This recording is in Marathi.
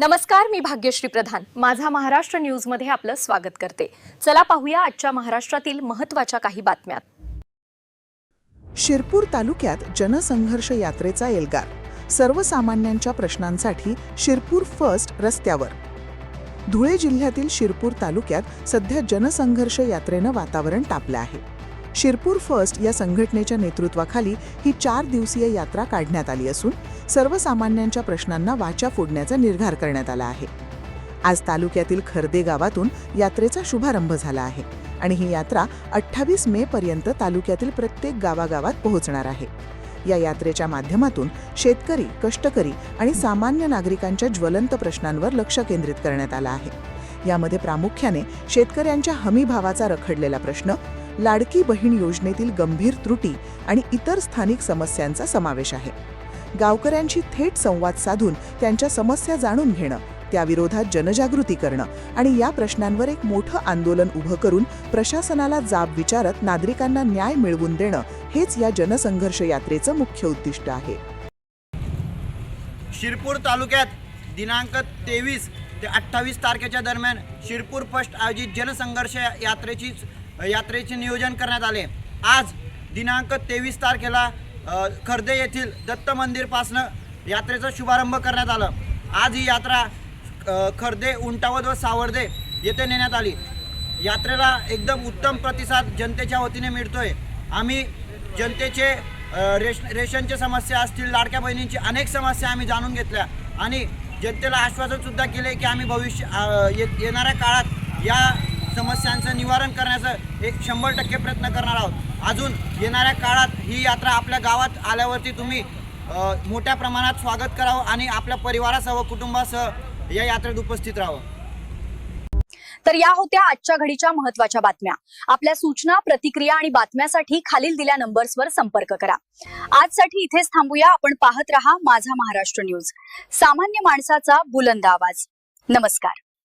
नमस्कार, मी भाग्यश्री प्रधान माझा महाराष्ट्र न्यूज मध्ये आपलं स्वागत करते। चला पाहूया आजच्या महाराष्ट्रातील महत्त्वाच्या काही बातम्या। शिरपूर तालुक्यात जनसंघर्ष यात्रेचा एल्गार, सर्वसामान्यांच्या प्रश्नांसाठी शिरपूर फर्स्ट रस्त्यावर। धुळे जिल्ह्यातील शिरपूर तालुक्यात सध्या जनसंघर्ष यात्रेनं वातावरण तापलं आहे। शिरपूर फर्स्ट या संघटनेच्या नेतृत्वाखाली ही 4 दिवसीय यात्रा काढण्यात आली असून सर्वसामान्यांच्या प्रश्नांना वाचा फोडण्याचा निर्धार करण्यात आला आहे। आज तालुक्यातील खर्दे गावातून यात्रेचा शुभारंभ झाला आहे आणि ही यात्रा 28 मे पर्यंत तालुक्यातील प्रत्येक गावागावात पोहोचणार आहे। या यात्रेच्या माध्यमातून शेतकरी, कष्टकरी आणि सामान्य नागरिकांच्या ज्वलंत प्रश्नांवर लक्ष केंद्रित करण्यात आलं आहे। यामध्ये प्रामुख्याने शेतकऱ्यांच्या हमीभावाचा रखडलेला प्रश्न, लाडकी बहीण योजनेतील गंभीर त्रुटी आणि इतर स्थानिक समस्यांचा समावेश आहे। गावकऱ्यांशी थेट संवाद साधून त्यांच्या समस्या जाणून घेणं, त्याविरोधात जनजागृती करणं आणि या प्रश्नांवर एक मोठं आंदोलन उभं करून प्रशासनाला जाब विचारत नागरिकांना न्याय मिळवून देणं हेच या जनसंघर्ष यात्रेचं मुख्य उद्दिष्ट आहे। शिरपूर तालुक्यात दिनांक 23 ते 28 तारखेच्या दरम्यान शिरपूर फर्स्ट आयोजित जनसंघर्ष यात्रेचे नियोजन करण्यात आले। आज दिनांक 23 तारखेला खर्दे येथील दत्त मंदिरपासनं यात्रेचा शुभारंभ करण्यात आला। आज ही यात्रा खर्दे, उंटावद व सावर्दे येथे नेण्यात आली। यात्रेला एकदम उत्तम प्रतिसाद जनतेच्या वतीने मिळतोय। आम्ही जनतेचे रेशनचे समस्या असतील, लाडक्या बहिणींची अनेक समस्या आम्ही जाणून घेतल्या आणि जनतेला आश्वासन सुद्धा केले की आम्ही येणाऱ्या काळात या समस्यांचं निवारण करण्याचं 100% प्रयत्न करणार आहोत। अजून येणाऱ्या काळात ही यात्रा आपल्या गावात आल्यावरती तुम्ही मोठ्या प्रमाणात स्वागत करावं आणि आपल्या परिवारासह, कुटुंबासह या यात्रेत उपस्थित राहावं। तर या होत्या आजच्या घडीच्या महत्त्वाच्या बातम्या। आपल्या सूचना, प्रतिक्रिया आणि बातम्यासाठी खालील दिल्या नंबर्सवर संपर्क करा। आजसाठी इथेच थांबूया। आपण पाहत रहा माझा महाराष्ट्र न्यूज, सामान्य माणसाचा बुलंद आवाज। नमस्कार।